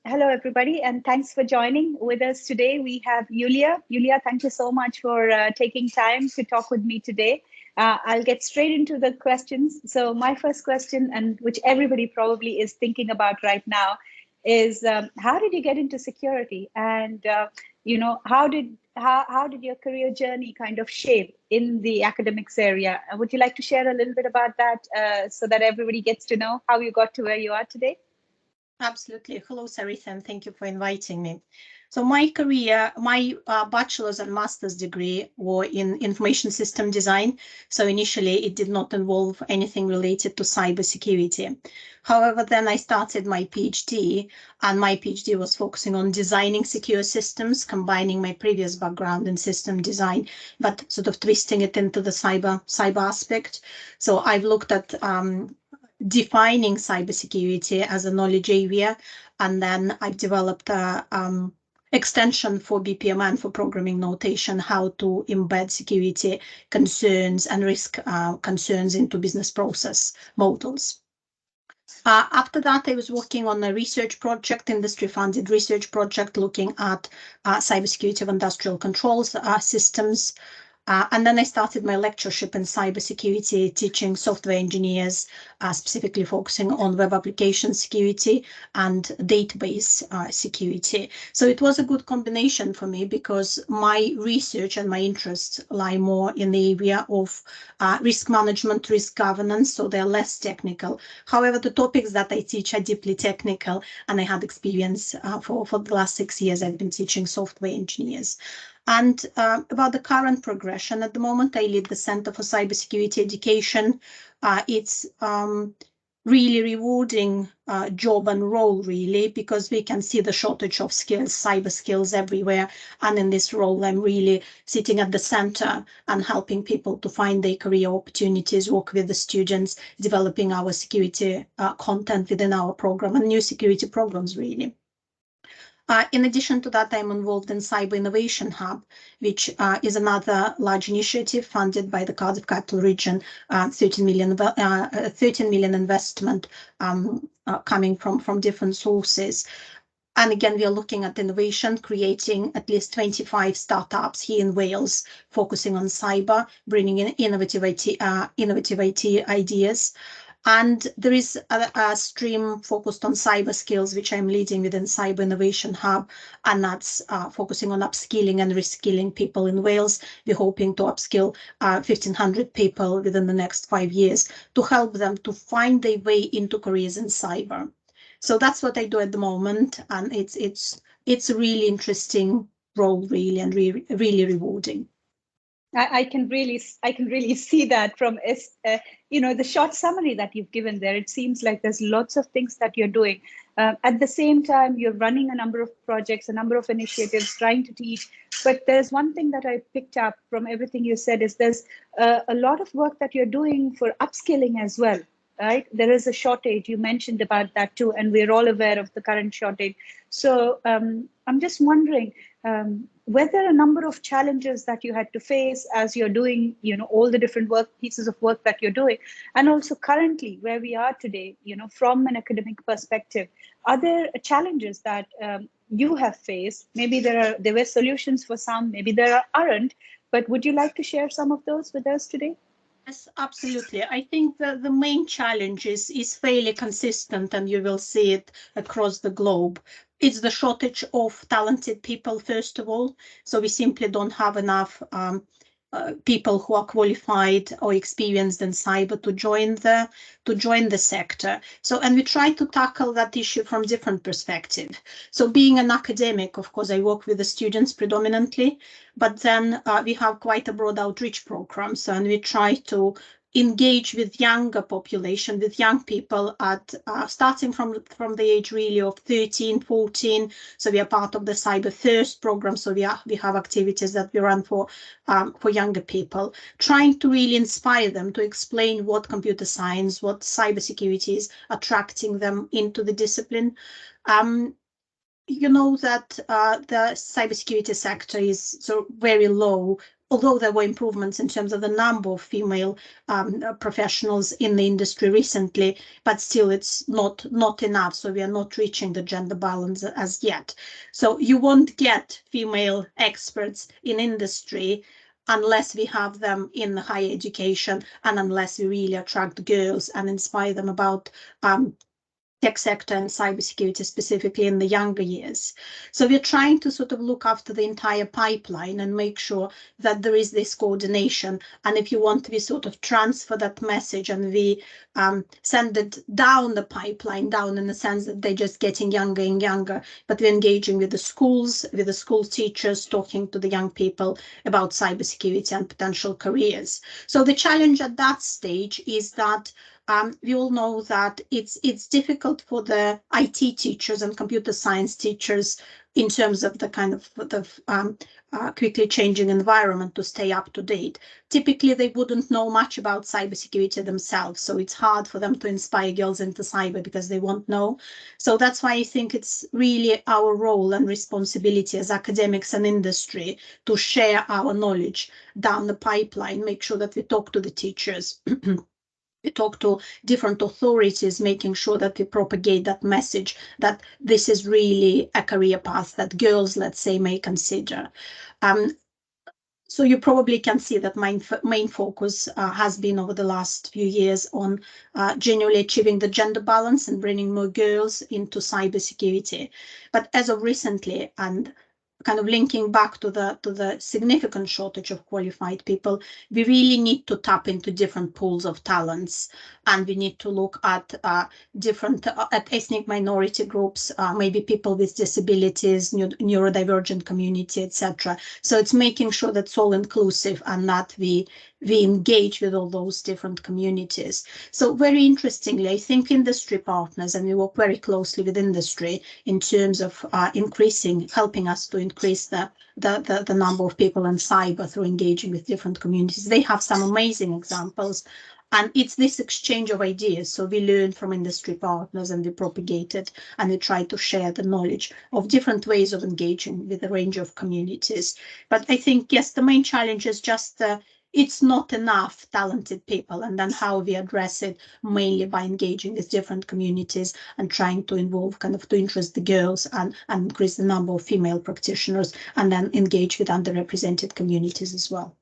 Hello, everybody, and thanks for joining with us today. We have Yulia. Yulia, thank you so much for taking time to talk with me today. I'll get straight into the questions. So my first question, and which everybody probably is thinking about right now, is how did you get into security? And how did your career journey kind of shape in the academics area? Would you like to share a little bit about that so that everybody gets to know how you got to where you are today? Absolutely. Hello, Sarita, and thank you for inviting me. So my career, my bachelor's and master's degree were in information system design. So initially it did not involve anything related to cybersecurity. However, then I started my PhD, and my PhD was focusing on designing secure systems, combining my previous background in system design, but sort of twisting it into the cyber aspect. So I've looked at defining cybersecurity as a knowledge area, and then I've developed a extension for BPMN, for programming notation, how to embed security concerns and risk concerns into business process models. After that, I was working on a research project, industry-funded research project, looking at cybersecurity of industrial controls systems. And then I started my lectureship in cybersecurity, teaching software engineers, specifically focusing on web application security and database security. So it was a good combination for me, because my research and my interests lie more in the area of risk management, risk governance, so they're less technical. However, the topics that I teach are deeply technical, and I had experience for the last 6 years. I've been teaching software engineers. And about the current progression, at the moment, I lead the Center for Cybersecurity Education. It's really rewarding job and role, really, because we can see the shortage of skills, cyber skills everywhere. And in this role, I'm really sitting at the center and helping people to find their career opportunities, work with the students, developing our security content within our program and new security programs, really. In addition to that, I'm involved in Cyber Innovation Hub, which is another large initiative funded by the Cardiff Capital Region, 13 million investment coming from different sources. And again, we are looking at innovation, creating at least 25 startups here in Wales, focusing on cyber, bringing in innovative IT ideas. And there is a stream focused on cyber skills, which I'm leading within Cyber Innovation Hub, and that's focusing on upskilling and reskilling people in Wales. We're hoping to upskill 1,500 people within the next 5 years to help them to find their way into careers in cyber. So that's what I do at the moment, and it's a really interesting role, really, and really rewarding. I can really see that from the short summary that you've given there. It seems like there's lots of things that you're doing. At the same time, you're running a number of projects, a number of initiatives, trying to teach. But there's one thing that I picked up from everything you said is there's a lot of work that you're doing for upskilling as well. Right, there is a shortage. You mentioned about that too, and we're all aware of the current shortage. So I'm just wondering, were there a number of challenges that you had to face as you're doing, all the different pieces of work that you're doing, and also currently where we are today, from an academic perspective, are there challenges that you have faced? Maybe there were solutions for some, maybe there aren't, but would you like to share some of those with us today? Yes, absolutely. I think the main challenge is fairly consistent, and you will see it across the globe. It's the shortage of talented people, first of all. So we simply don't have enough people who are qualified or experienced in cyber to join the sector. So, and we try to tackle that issue from different perspectives. So being an academic, of course, I work with the students predominantly, but then we have quite a broad outreach program. So, and we try to engage with younger population, with young people at starting from the age really of 13, 14. So we are part of the Cyber First program. So we have activities that we run for younger people, trying to really inspire them to explain what computer science, what cybersecurity is, attracting them into the discipline. You know that the cybersecurity sector is so very low although there were improvements in terms of the number of female professionals in the industry recently, but still it's not enough. So we are not reaching the gender balance as yet. So you won't get female experts in industry unless we have them in higher education and unless we really attract girls and inspire them about tech sector and cybersecurity, specifically in the younger years. So we're trying to sort of look after the entire pipeline and make sure that there is this coordination. And if you want, we sort of transfer that message and we send it down the pipeline, down in the sense that they're just getting younger and younger, but we're engaging with the schools, with the school teachers, talking to the young people about cybersecurity and potential careers. So the challenge at that stage is that we all know that it's difficult for the IT teachers and computer science teachers in terms of the kind of quickly changing environment to stay up to date. Typically, they wouldn't know much about cybersecurity themselves, so it's hard for them to inspire girls into cyber because they won't know. So that's why I think it's really our role and responsibility as academics and industry to share our knowledge down the pipeline, make sure that we talk to the teachers. We talk to different authorities, making sure that we propagate that message that this is really a career path that girls, let's say, may consider. So you probably can see that my main focus has been over the last few years on genuinely achieving the gender balance and bringing more girls into cybersecurity. But as of recently, and kind of linking back to the significant shortage of qualified people, we really need to tap into different pools of talents, and we need to look at different at ethnic minority groups, maybe people with disabilities, neurodivergent community, etc. So it's making sure that it's all inclusive and that we engage with all those different communities. So very interestingly, I think industry partners, and we work very closely with industry in terms of helping us to increase the number of people in cyber through engaging with different communities. They have some amazing examples. And it's this exchange of ideas. So we learn from industry partners and we propagate it and we try to share the knowledge of different ways of engaging with a range of communities. But I think, yes, the main challenge is just it's not enough talented people, and then how we address it mainly by engaging with different communities and trying to involve to interest the girls and increase the number of female practitioners, and then engage with underrepresented communities as well.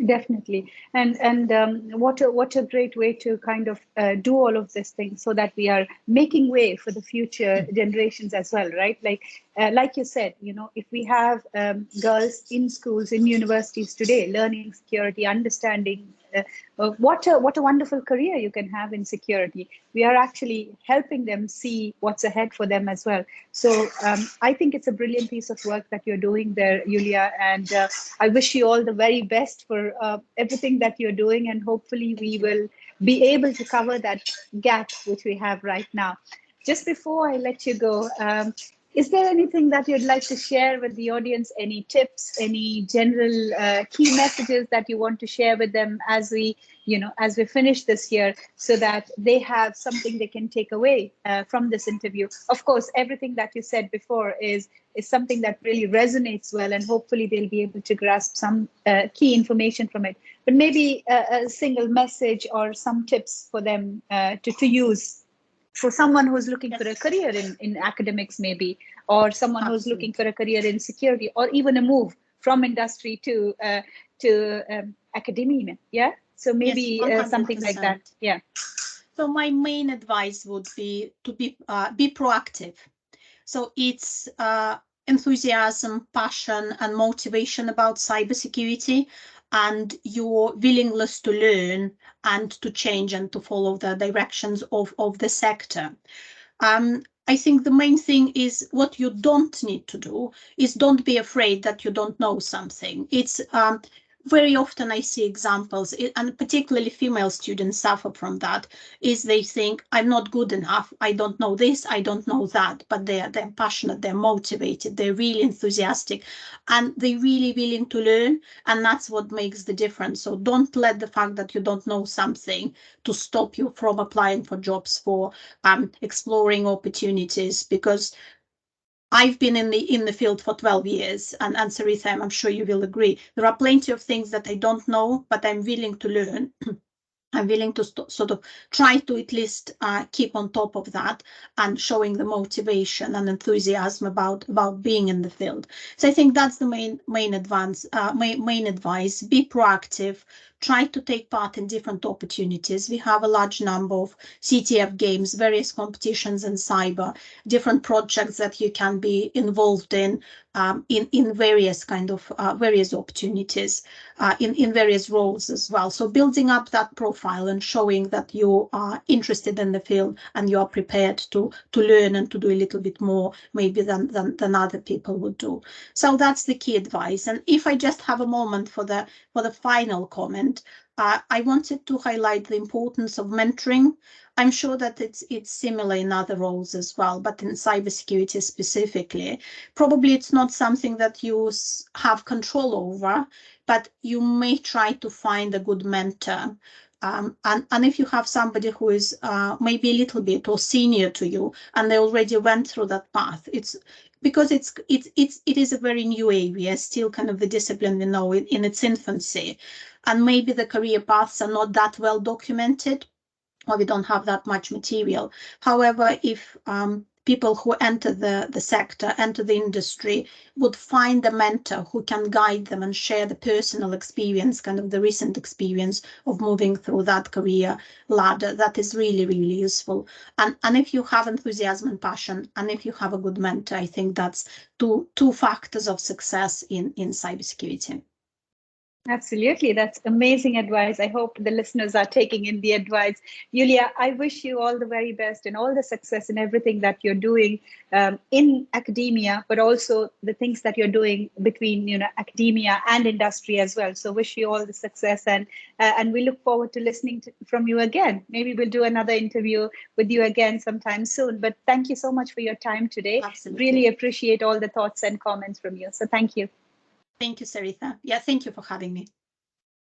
Definitely, and what a great way to kind of do all of these things so that we are making way for the future generations as well, right? Like you said, if we have girls in schools, in universities today, learning security, understanding what a wonderful career you can have in security. We are actually helping them see what's ahead for them as well. So I think it's a brilliant piece of work that you're doing there, Yulia, and I wish you all the very best for everything that you're doing, and hopefully we will be able to cover that gap which we have right now. Just before I let you go, is there anything that you'd like to share with the audience? Any tips, any general key messages that you want to share with them as we finish this year, so that they have something they can take away from this interview? Of course, everything that you said before is something that really resonates well, and hopefully they'll be able to grasp some key information from it. But maybe a single message or some tips for them to use, for someone who's looking for a career in academics, maybe, or someone who's looking for a career in security, or even a move from industry to academia. Yeah. So maybe yes, something like that. Yeah. So my main advice would be to be proactive. So it's enthusiasm, passion, and motivation about cybersecurity, and your willingness to learn and to change and to follow the directions of the sector. I think the main thing is what you don't need to do is don't be afraid that you don't know something. It's very often I see examples, and particularly female students suffer from that, is they think, I'm not good enough, I don't know this, I don't know that, but they're passionate, they're motivated, they're really enthusiastic, and they're really willing to learn, and that's what makes the difference. So don't let the fact that you don't know something to stop you from applying for jobs, for exploring opportunities, because I've been in the field for 12 years, and Saritha, I'm sure you will agree. There are plenty of things that I don't know, but I'm willing to learn. I'm willing to sort of try to at least keep on top of that and showing the motivation and enthusiasm about being in the field. So I think that's the main advice. Be proactive. Try to take part in different opportunities. We have a large number of CTF games, various competitions in cyber, different projects that you can be involved in various kind of various opportunities, in various roles as well. So building up that profile and showing that you are interested in the field and you are prepared to learn and to do a little bit more maybe than other people would do. So that's the key advice. And if I just have a moment for the final comment, I wanted to highlight the importance of mentoring. I'm sure that it's similar in other roles as well, but in cybersecurity specifically, probably it's not something that you have control over, but you may try to find a good mentor. And if you have somebody who is maybe a little bit or senior to you, and they already went through that path, it's because it is a very new area, still kind of the discipline we know in its infancy, and maybe the career paths are not that well documented, or we don't have that much material. However, if people who enter the sector, enter the industry, would find a mentor who can guide them and share the personal experience, kind of the recent experience of moving through that career ladder, that is really, really useful. And if you have enthusiasm and passion, and if you have a good mentor, I think that's two factors of success in cybersecurity. Absolutely. That's amazing advice. I hope the listeners are taking in the advice. Yulia, I wish you all the very best and all the success in everything that you're doing in academia, but also the things that you're doing between academia and industry as well. So wish you all the success, and we look forward to listening from you again. Maybe we'll do another interview with you again sometime soon. But thank you so much for your time today. Absolutely. Really appreciate all the thoughts and comments from you. So thank you. Thank you, Saritha. Yeah, thank you for having me.